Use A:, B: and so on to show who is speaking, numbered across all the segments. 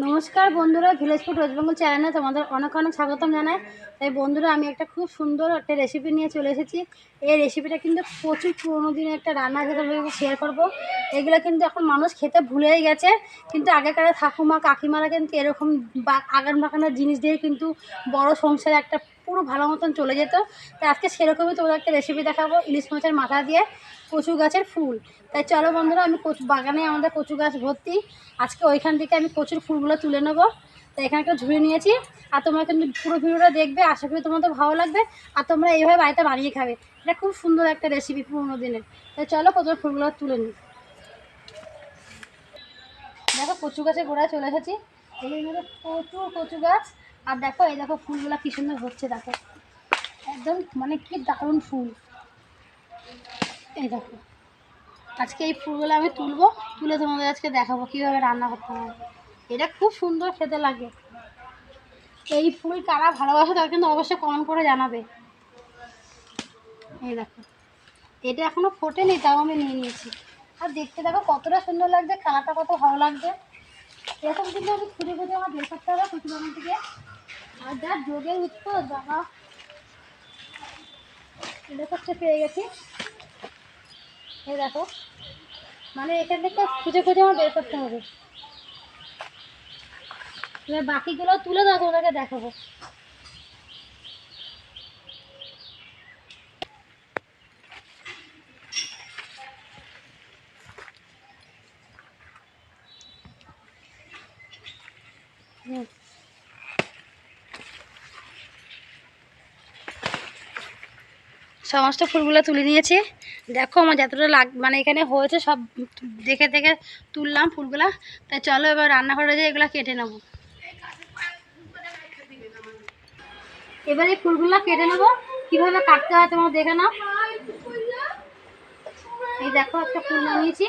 A: নমস্কার বন্ধুরা, village food waste Bengal চ্যানেলে তোমাদের অনেক অনেক স্বাগতম জানাই। তাই বন্ধুরা, আমি একটা খুব সুন্দর একটা রেসিপি নিয়ে চলে এসেছি। এই রেসিপিটা কিন্তু প্রচুর পুরোনো দিনের একটা রান্না, যেটা আমি শেয়ার করবো। এগুলো কিন্তু এখন মানুষ খেতে ভুলেই গেছে, কিন্তু আগেকার ঠাকুমা কাকিমারা কিন্তু এরকম আগান বাগানের জিনিস দিয়ে কিন্তু বড় সংসারে একটা পুরো ভালো মতন চলে যেত। তাই আজকে সেরকমই তোমাদের একটা রেসিপি দেখাবো, ইলিশ মাছের মাথা দিয়ে কচু গাছের ফুল। তাই চলো বন্ধুরা, আমি বাগানে আমাদের কচু গাছ ভর্তি, আজকে ওইখান থেকে আমি কচুর ফুলগুলো তুলে নেবো। তাই এখানে একটা ঝুড়ি নিয়েছি, আর তোমরা কিন্তু পুরো ভিডিওটা দেখবে, আশা করি তোমাদের ভালো লাগবে। আর তোমরা এইভাবে বাড়িতে বানিয়ে খাবে, এটা খুব সুন্দর একটা রেসিপি পুরোনো দিনের। তাই চলো কচুর ফুলগুলো তুলে নিই। দেখো কচু গাছের গোড়ায় চলে এসেছি, এই মধ্যে প্রচুর কচু গাছ। আর দেখো এই দেখো ফুলগুলো কি সুন্দর হচ্ছে, দেখো একদম মানে কি দারুণ ফুল। এই দেখো আজকে এই ফুলগুলো আমি তুলে তোমাদের আজকে দেখাবো কীভাবে রান্না করতে হবে। এটা খুব সুন্দর খেতে লাগে। এই ফুল কারা ভালোবাসে তারা কিন্তু অবশ্যই কমেন্ট করে জানাবে। এই দেখো এটা এখনও ফোটেনি, তাও আমি নিয়ে নিয়েছি। আর দেখতে দেখো কতটা সুন্দর লাগছে, কালারটা কত ভালো লাগছে। এরকম কিন্তু আমি খুঁজে খুঁজে আমার বের করতে হবে কচু বাগান থেকে। আর যা যোগের উৎস জামা, এটা করতে পেয়ে গেছি। এই দেখো মানে এখান থেকে খুঁজে খুঁজে আমার বের করতে হবে। এবার বাকিগুলো তুলে দাও, তোমাদেরকে দেখাবো। সমস্ত ফুলগুলো তুলে নিয়েছি। দেখো আমার যতটা মানে এখানে হয়েছে সব দেখে দেখে তুললাম ফুলগুলা। তাই চলো এবার রান্নাঘরে যেয়ে এগুলো কেটে নেবো। এবার এই ফুলগুলো কেটে নেবো, কীভাবে কাটতে হয় তোমরা দেখে নাও। এই দেখো একটা ফুল নিয়েছি।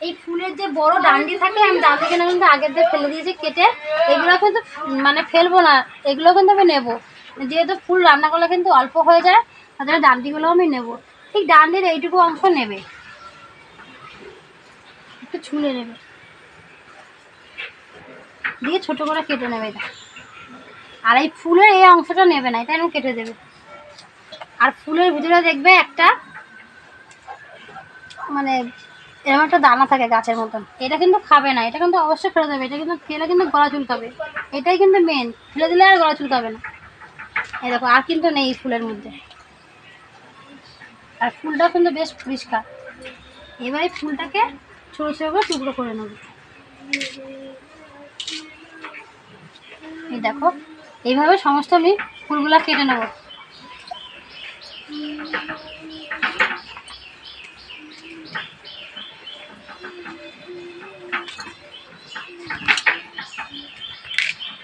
A: এই ফুলের যে বড় ডান্ডি থাকে, আমি ডান্ডি কেনা কিন্তু আগের দিয়ে ফেলে দিয়েছি কেটে। এগুলো কিন্তু মানে ফেলবো না, এগুলো কিন্তু আমি নেবো। যেহেতু ফুল রান্না করলে কিন্তু অল্প হয়ে যায়, তাহলে ডান্ডিগুলো আমি নেবো। ঠিক ডান্ডির এইটুকু অংশ নেবে, একটু ছুলে নেবে, দিয়ে ছোট করে কেটে নেবে এটা। আর এই ফুলের এই অংশটা নেবে না, এটা আমি কেটে দেবে। আর ফুলের ভিতরে দেখবে একটা মানে এরকম একটা দানা থাকে গাছের মতন, এটা কিন্তু খাবে না, এটা কিন্তু অবশ্যই ফেলে দেবে। এটা কিন্তু খেলে কিন্তু গলা চুলকাবে, এটাই কিন্তু মেন, ফেলে দিলে আর গলা চুলকাবে না। এই দেখো আর কিন্তু নেই ফুলের মধ্যে, আর ফুলটাও কিন্তু বেশ পরিষ্কার। এবার এই ফুলটাকে ছোটো ছোটো করে টুকরো করে নেব। এই দেখো এইভাবে সমস্ত আমি ফুলগুলা কেটে নেব।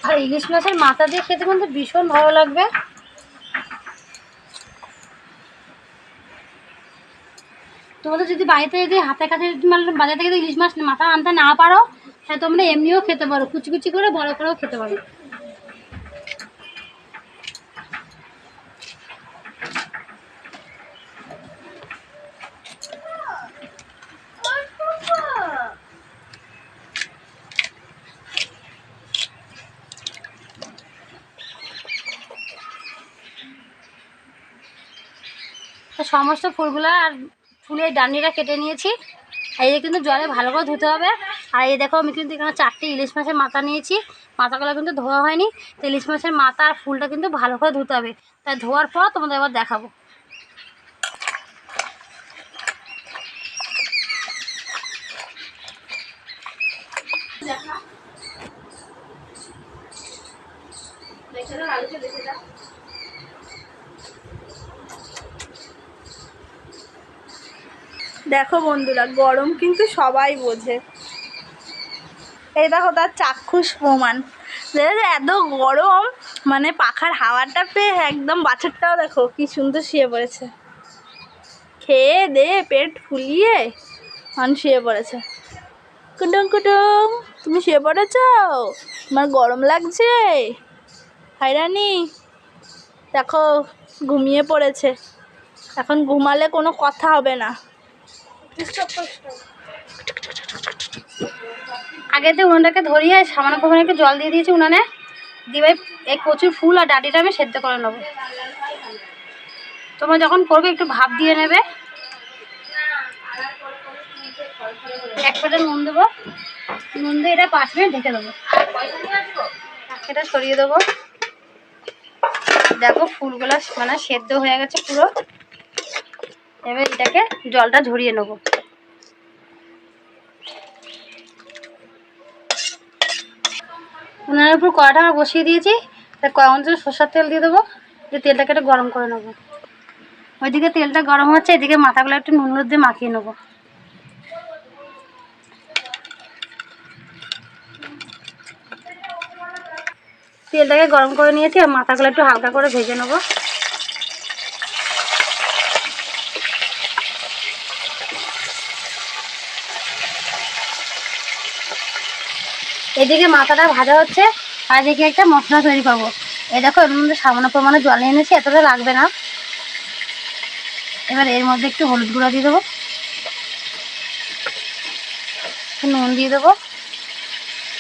A: আর ইলিশ মাছের মাথা দিয়ে খেতে কিন্তু ভীষণ ভালো লাগবে। তোমাদের যদি বাড়িতে যদি হাতে কাছে মানে বাজার থেকে ইলিশ মাছ মাথা আনতে না পারো, তাহলে তোমরা এমনিও খেতে পারো, কুচি কুচি করে বড় করেও খেতে পারো। তো সমস্ত ফুলগুলো আর ফুলের ডান্ডিটা কেটে নিয়েছি। এই যে কিন্তু জলে ভালো করে ধুতে হবে। আর এই দেখো আমি কিন্তু এখানে 4টে ইলিশ মাছের মাথা নিয়েছি, মাথাগুলো কিন্তু ধোয়া হয়নি। তো ইলিশ মাছের মাথা আর ফুলটা কিন্তু ভালো করে ধুতে হবে। তাই ধোয়ার পর তোমাদের আবার দেখাবো।
B: দেখো বন্ধুরা, গরম কিন্তু সবাই বোঝে। এই দেখো তার চাক্ষুষ প্রমাণ। এত গরম, মানে পাখার হাওয়াটা পেয়ে একদম বাছুরটাও দেখো কি সুন্দর শুয়ে পড়েছে, খেয়ে দে পেট ফুলিয়ে শুয়ে পড়েছে। কুটুম কুটুম, তুমি শুয়ে পড়েছ? আমার গরম লাগছে? হাইরানি দেখো ঘুমিয়ে পড়েছে। এখন ঘুমালে কোনো কথা হবে না।
A: আগেতে উনুনটাকে ধরিয়ে সামান্য পরিমাণে একটু জল দিয়ে দিয়েছি উনানে, দিয়ে এই কচুর ফুল আর ডাঁটিটা আমি সেদ্ধ করে নেবো। তোমরা যখন করবে একটু ভাপ দিয়ে নেবে। এক ফোঁটা নুন দেবো, নুন দিয়ে এটা 5 মিনিট ঢেকে দেবো। এটা সরিয়ে দেবো। দেখো ফুলগুলো মানে সেদ্ধ হয়ে গেছে পুরো। এবার এটাকে জলটা ঝরিয়ে নেবো। উনানের উপর কড়াটা বসিয়ে দিয়েছি, তাই কয়েক অঞ্চল সরষের তেল দিয়ে দেবো, দিয়ে তেলটাকে একটু গরম করে নেবো। ওইদিকে তেলটা গরম হচ্ছে, এদিকে মাথাগুলো একটু নুন দিয়ে মাখিয়ে নেবো। তেলটাকে গরম করে নিয়েছি আর মাথাগুলো একটু হালকা করে ভেজে নেবো। এদিকে মাথাটা ভাজা হচ্ছে আর এদিকে একটা মশলা তৈরি করবো। এই দেখো এর মধ্যে সামান্য পরিমাণে জল নিয়ে এনেছি, এতটা লাগবে না। এবার এর মধ্যে একটু হলুদ গুঁড়া দিয়ে দেবো, একটু নুন দিয়ে দেবো,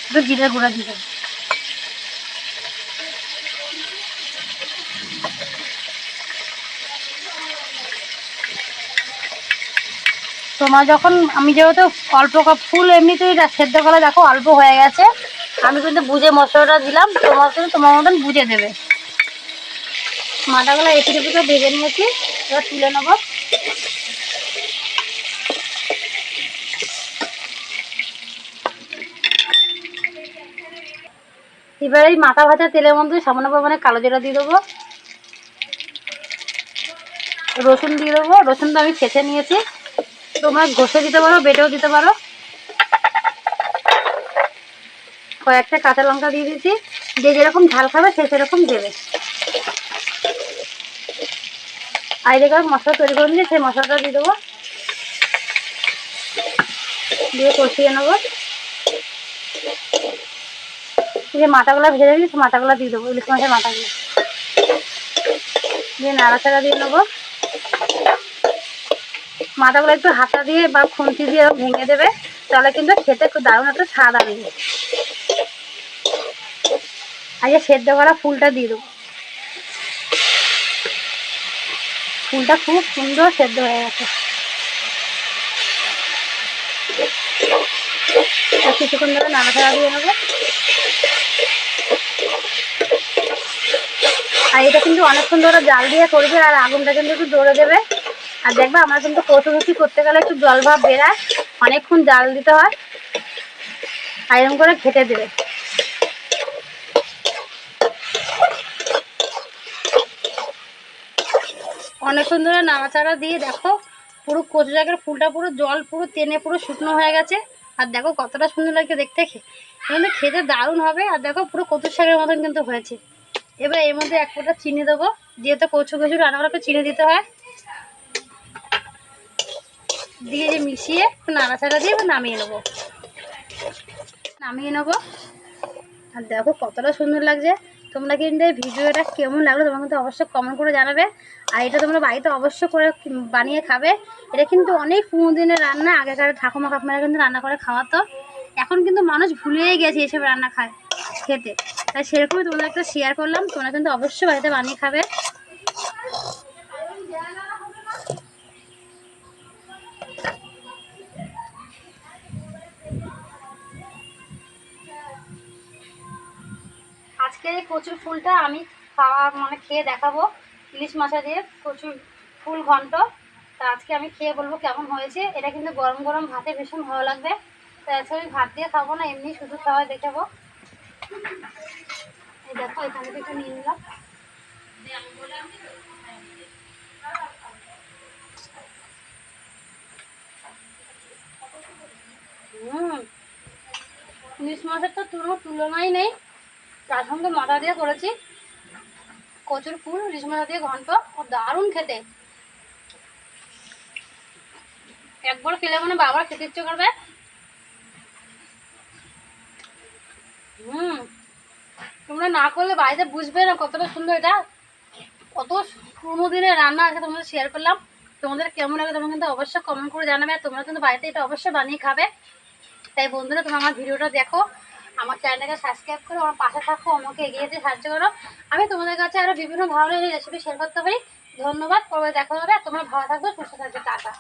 A: একটু জিরের গুঁড়া দিয়ে দেবো। তোমার যখন আমি যেহেতু অল্প ফুল এমনিতেই সেদ্ধ করে দেখো অল্প হয়ে গেছে, আমি কিন্তু বুঝে মশলাটা দিলাম, তোমার কিন্তু তোমার মতন বুঝে দেবে। মাথাগুলো এপিটে পিঠে ভেজে নিয়েছি, এবার তুলে নেবো। এবার এই মাথা ভাজা তেলের মধ্যে সামান্য পরিমাণে কালো জিরা দিয়ে দেবো, রসুন দিয়ে দেবো। রসুনটা আমি ছেঁচে নিয়েছি, তোমরা ঘষে দিতে পারো, বেটেও দিতে পারো। কয়েকটা কাঁচা লঙ্কা দিয়ে দিয়েছি, যে যেরকম ঝাল খাবে সে সেরকম দেবে। আর এদিকে মশলা তৈরি করে নিয়েছি, সেই মশলাটা দিয়ে দেবো, দিয়ে কষিয়ে নেবো। যে মাথাগুলো ভেজে দিয়েছি মাথাগুলো দিয়ে দেবো, ইলিশ মাছের মাথাগুলো দিয়ে নাড়াচাড়া দিয়ে নেবো। মাথাগুলো একটু হাতা দিয়ে বা খুন্তি দিয়ে ভেঙে দেবে, তাহলে কিন্তু খেতে খুব দারুণ একটা স্বাদ আসবে। আগে সেদ্ধ করা ফুলটা দিয়ে দেবো, ফুলটা খুব সুন্দর সেদ্ধ হয়ে গেছে। কিছুক্ষণ ধরে নাড়াচাড়া দিয়ে নেবো। আর এটা কিন্তু অনেকক্ষণ ধরে জাল দিয়ে করবে, আর আগুনটা কিন্তু একটু জোরে দেবে। আর দেখবে আমরা কিন্তু কচুরুটি করতে গেলে একটু জল ভাব বেরায়, অনেকক্ষণ জাল দিতে হয়, আর এরকম করে খেতে দেবে। অনেকক্ষণ ধরে নাড়াচাড়া দিয়ে দেখো পুরো কচু জায়গার ফুলটা পুরো জল পুরো টেনে পুরো শুকনো হয়ে গেছে। আর দেখো কতটা সুন্দর লাগছে দেখতে, কিন্তু খেতে দারুণ হবে। আর দেখো পুরো কচুর শাকের মতন কিন্তু হয়েছে। এবার এর মধ্যে 1 ফোঁটা চিনি দেবো, যেহেতু কচু রান্না করার চিনি দিতে হয়। দিয়ে যে মিশিয়ে নাড়াচাড়া দিয়ে নামিয়ে নেবো। আর দেখো কতটা সুন্দর লাগছে। তোমরা কিন্তু এই ভিডিওটা কেমন লাগলো তোমরা কিন্তু অবশ্যই কমেন্ট করে জানাবে। আর এটা তোমরা বাড়িতে অবশ্যই করে বানিয়ে খাবে। এটা কিন্তু অনেক পুরোনো দিনের রান্না, আগেকার ঠাকুমা কাকিমারা কিন্তু রান্না করে খাওয়াতো। এখন কিন্তু মানুষ ভুলেই গেছে এসব রান্না খেতে। তাই সেরকমই তোমরা একটা শেয়ার করলাম, তোমরা কিন্তু অবশ্যই বাড়িতে বানিয়ে খাবে। আজকের এই কচুর ফুলটা আমি খেয়ে দেখাবো, ইলিশ মাছা দিয়ে কচুর ফুল ঘন্ট। তা আজকে আমি খেয়ে বলবো কেমন হয়েছে। এটা কিন্তু গরম গরম ভাতে ভীষণ ভালো লাগবে। তাই আজকে আমি ভাত দিয়ে খাবো না, এমনি শুধু খাওয়াই দেখাবো। এই দেখো এখানে থেকে নিয়ে নিলাম। ইলিশ মাছের তো তুলনাই নেই, তার সঙ্গে মাথা দিয়ে করেছি কচুর ফুল ইলিশ মাথা দিয়ে ঘন্ট, ও দারুণ খেতে। একবার খেলে মানে বাবার খেতে ইচ্ছে করবে। তোমরা না করলে বাড়িতে বুঝবে না কতটা সুন্দর। এটা কত পুরোনো দিনের রান্না আছে, তোমাদের শেয়ার করলাম। তোমাদের কেমন লাগে তোমরা কিন্তু অবশ্যই কমেন্ট করে জানাবে। আর তোমরা কিন্তু বাড়িতে এটা অবশ্যই বানিয়ে খাবে। তাই বন্ধুরা তোমরা আমার ভিডিওটা দেখো, আমার চ্যানেলটাকে সাবস্ক্রাইব করো, আমার পাশে থাকো, আমাকে এগিয়ে যেতে সাহায্য করো। আমি তোমাদের কাছে আরও বিভিন্ন ধরনের রেসিপি শেয়ার করতে পারি। ধন্যবাদ, পরে দেখা হবে। তোমরা ভালো থাকবে, সুস্থ থাকবে, টাটা।